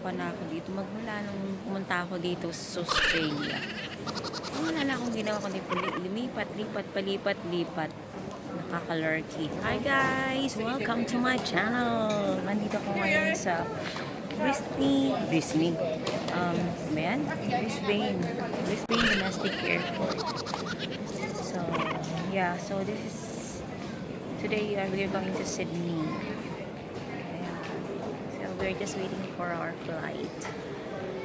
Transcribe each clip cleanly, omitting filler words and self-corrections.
pa na ako dito. Magmula nung pumunta ako dito sa Australia. Wala na akong ginawa kundi lumipat, lipat, palipat, lipat. Nakakalurky. Hi guys! Welcome to my channel! Nandito ako ngayon sa Brisbane Domestic Airport. So, yeah. So, today we're going to Sydney. We're just waiting for our flight,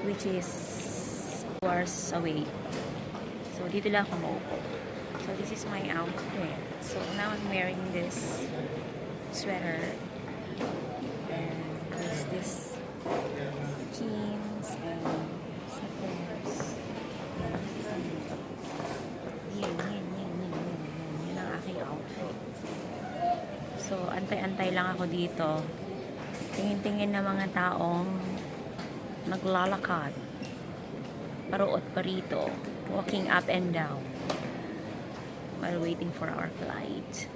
which is 2 hours away. So dito lang ako maupo. So this is my outfit. So now I'm wearing this sweater and there's this jeans and slippers. Yan ang aking outfit. So antay-antay lang ako dito. Tingin-tingin na mga taong naglalakad, paruot parito, walking up and down while waiting for our flight.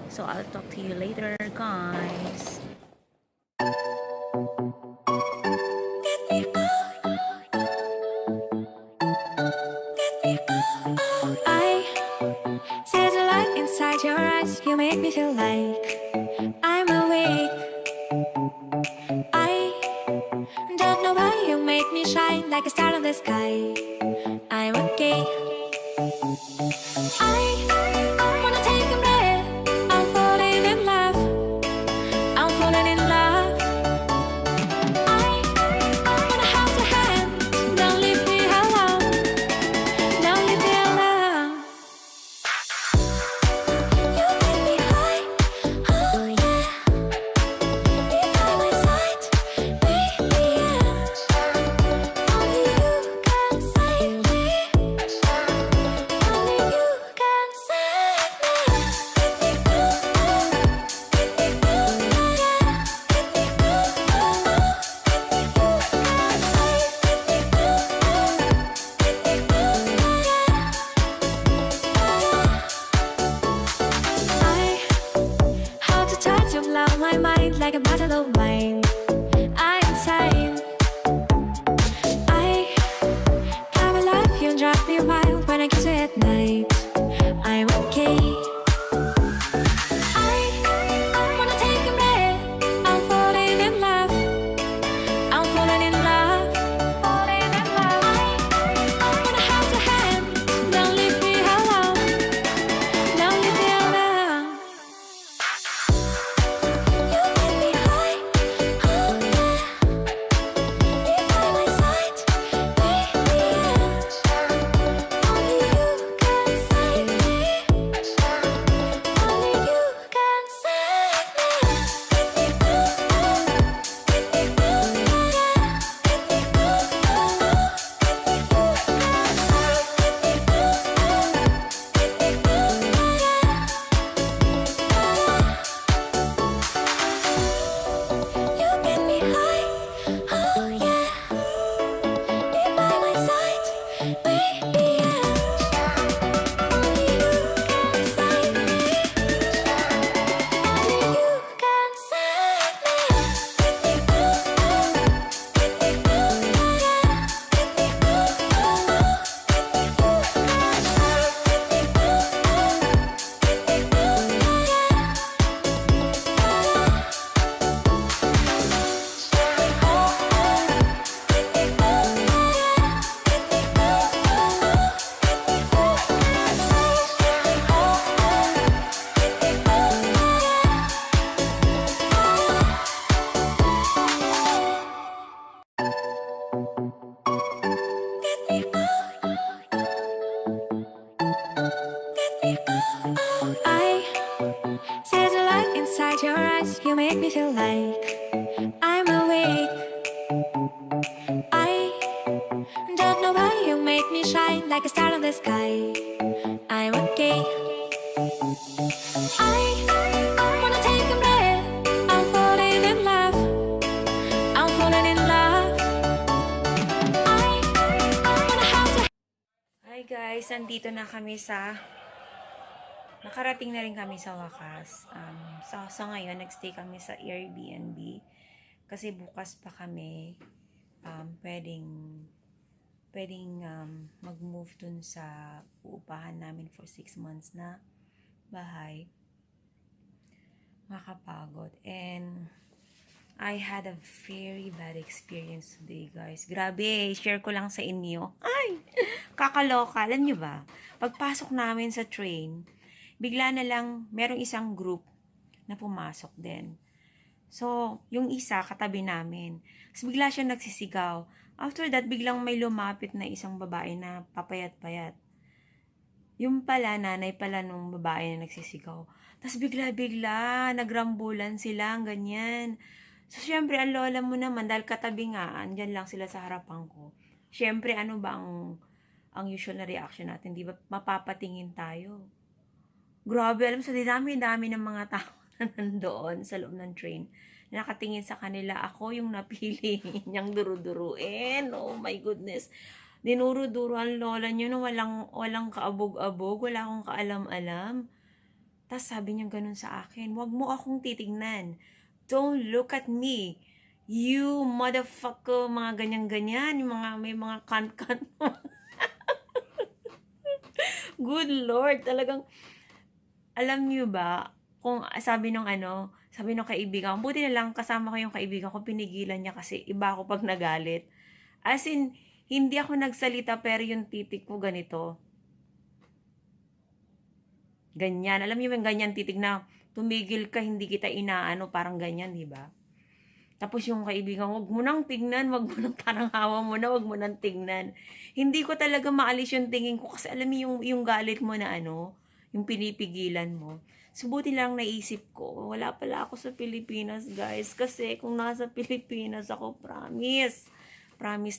So I'll talk to you later, guys. I see the light inside your eyes. You make me feel like I'm awake. I don't know why you make me shine like a star in the sky. I'm okay. I wanna take a breath. I'm falling in love. I'm falling in love. I wanna hold your hand. Don't leave me alone. Don't leave me alone. You make me high. Oh yeah. Be by my side, baby. Only you can save me. Only you can save me. I how to touch you blow my mind like a bottle of wine. I'm insane. I come alive, you drive me wild when I kiss you at night. I'm okay. I wanna take a breath. I'm falling in love. I'm falling in love. Falling in love. I wanna hold your hand. Don't leave me alone. Don't leave me alone. You make me high. Oh yeah. Be by my side, baby. Only you can save me. Only you can save You get me high, oh yeah. Be by my side, baby. Only you can save me. Only you can save me. I see the light inside your eyes. You make me feel like I'm awake. I don't know why you make me shine like a star in the sky. I'm okay. I wanna take a breath. I'm falling in love. I'm falling in love. I wanna hold your Hi guys, nandito na kami nakarating na rin kami sa wakas. So ngayon, nagstay kami sa Airbnb. Kasi bukas pa kami pwedeng mag-move dun sa uupahan namin for 6 months na bahay. Makakapagod. And I had a very bad experience today, guys. Grabe, share ko lang sa inyo. Ay, kakaloka. Alam nyo ba, pagpasok namin sa train, bigla na lang merong isang group na pumasok din. So, yung isa, katabi namin. So, bigla siya nagsisigaw. After that, biglang may lumapit na isang babae na papayat-payat. Yung pala, nanay pala nung babae na nagsisigaw. Tapos bigla-bigla, nagrambulan sila, ganyan. So, syempre, ang lola mo naman, dahil katabi nga, andyan lang sila sa harapan ko. Syempre, ano ba ang usual na reaction natin? Di ba mapapatingin tayo? Grabe, alam mo, sa dami-dami ng mga tao na nandoon sa loob ng train. Nakatingin sa kanila, ako yung napili niyang duro-duruin. Oh my goodness. Dinuro-duro ang lola niyo na walang kaabog-abog, wala akong kaalam-alam. Tapos sabi niya ganun sa akin, wag mo akong titignan. Don't look at me. You motherfucker, mga ganyan-ganyan, yung may mga kant-kant. Good Lord, talagang, alam niyo ba, kung sabi nung kaibigan, buti na lang kasama ko yung kaibigan ko, pinigilan niya kasi iba ako pag nagalit. As in, hindi ako nagsalita pero yung titik ko ganito. Ganyan. Alam niyo yung ganyan titig na tumigil ka, hindi kita inaano, parang ganyan, di ba? Tapos yung kaibigan, wag mo nang tignan, wag mo nang parang hawa mo na, wag mo nang tignan. Hindi ko talaga maalis yung tingin ko kasi alam mo yung galit mo na yung pinipigilan mo. So, buti lang naisip ko, wala pala ako sa Pilipinas, guys. Kasi kung nasa Pilipinas ako, promise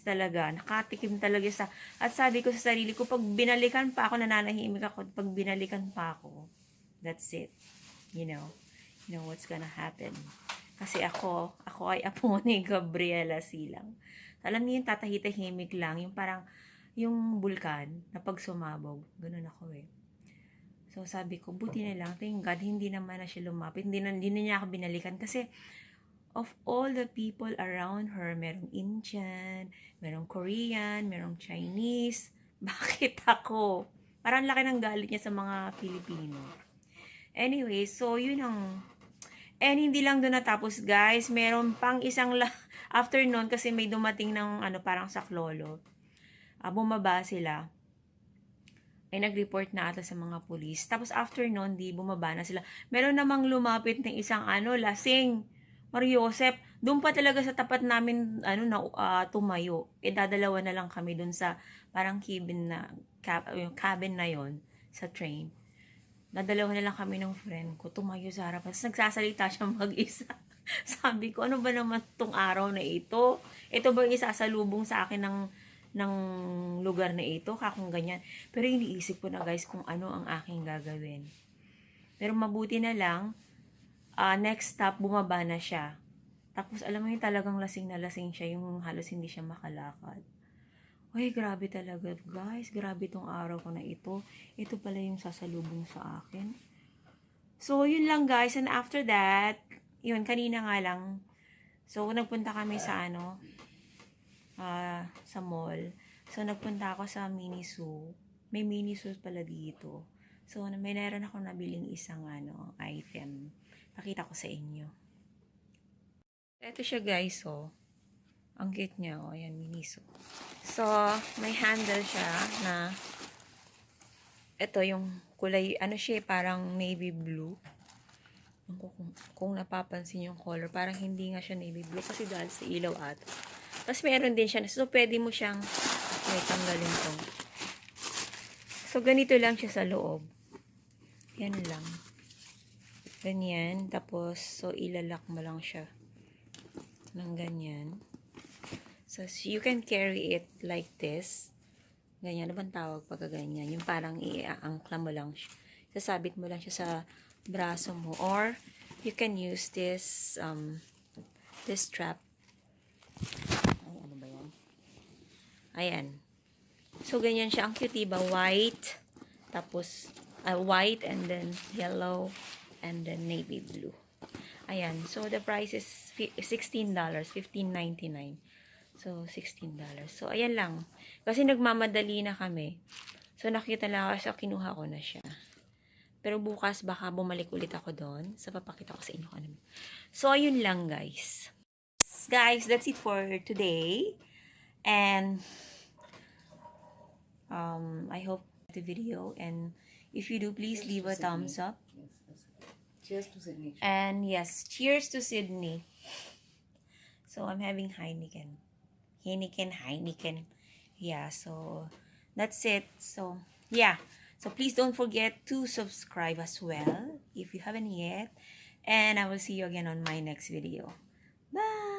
talaga, nakatikim talaga sa, at sabi ko sa sarili ko, pag binalikan pa ako, nananahimik ako, pag binalikan pa ako, that's it. You know what's gonna happen. Kasi ako ay apo ni Gabriela Silang. Alam niyo yung tatahitahimik lang, yung parang, yung bulkan, na pag sumabog, ganun ako eh. So, sabi ko, buti na lang, thank God, hindi naman na siya lumapit, hindi na niya ako binalikan, kasi, of all the people around her, merong Indian, merong Korean, merong Chinese. Bakit ako? Parang laki ng galit niya sa mga Pilipino. Anyway, so yun and hindi lang doon natapos, guys. Meron pang isang afternoon kasi may dumating ng parang saklolo. Bumaba sila. Ay nag-report na ata sa mga pulis. Tapos afternoon, di bumaba na sila. Meron namang lumapit ng isang lasing. Mariosep, doon pa talaga sa tapat namin tumayo. Dadalawa na lang kami doon sa parang cabin na yon sa train. Dadalawa na lang kami ng friend ko, tumayo sa harapan. Tapos nagsasalita siya mag-isa. Sabi ko, ano ba naman tong araw na ito? Ito ba yung isasalubong sa akin ng lugar na ito? Kakong ganyan. Pero iniisip ko na, guys, kung ano ang aking gagawin. Pero mabuti na lang, next stop, bumaba na siya. Tapos, alam mo yung talagang lasing na lasing siya, yung halos hindi siya makalakad. Uy, grabe talaga, guys. Grabe tong araw ko na ito. Ito pala yung sasalubong sa akin. So, yun lang, guys. And after that, yun, kanina nga lang. So, nagpunta kami sa sa mall. So, nagpunta ako sa mini zoo. May mini zoo pala dito. So, meron ako nabiling isang item. Pakita ko sa inyo. Ito siya, guys, oh. Ang cute niya, oh. Ayan, miniso. So, may handle siya na ito yung kulay, siya, parang navy blue. Kung napapansin yung color, parang hindi nga siya navy blue kasi dahil sa ilaw at. Tapos meron din siya. So, pwede mo siyang tanggalin to. So, ganito lang siya sa loob. Yan lang. Ganyan. Tapos, so, ilalak mo lang siya ng ganyan. So, you can carry it like this. Ganyan. Ano bang tawag pagka ganyan? Yung parang i-angkla mo lang siya. Sasabit mo lang siya sa braso mo. Or, you can use this strap. Ay, ano ba yan? Ayan. So, ganyan siya. Ang cute, diba? White. Tapos, white and then yellow and then navy blue. Ayan. So, the price is $16. $15.99. So, $16. So, ayan lang. Kasi nagmamadali na kami. So, nakita lang ako. So, kinuha ko na siya. Pero bukas, baka bumalik ulit ako doon. So, papakita ko sa inyo ano. So, ayun lang, guys. Guys, that's it for today. And, I hope the video. And, if you do, please leave a thumbs up. Cheers to Sydney. And yes, cheers to Sydney. So I'm having Heineken. Yeah, so that's it. So yeah. So please don't forget to subscribe as well if you haven't yet. And I will see you again on my next video. Bye!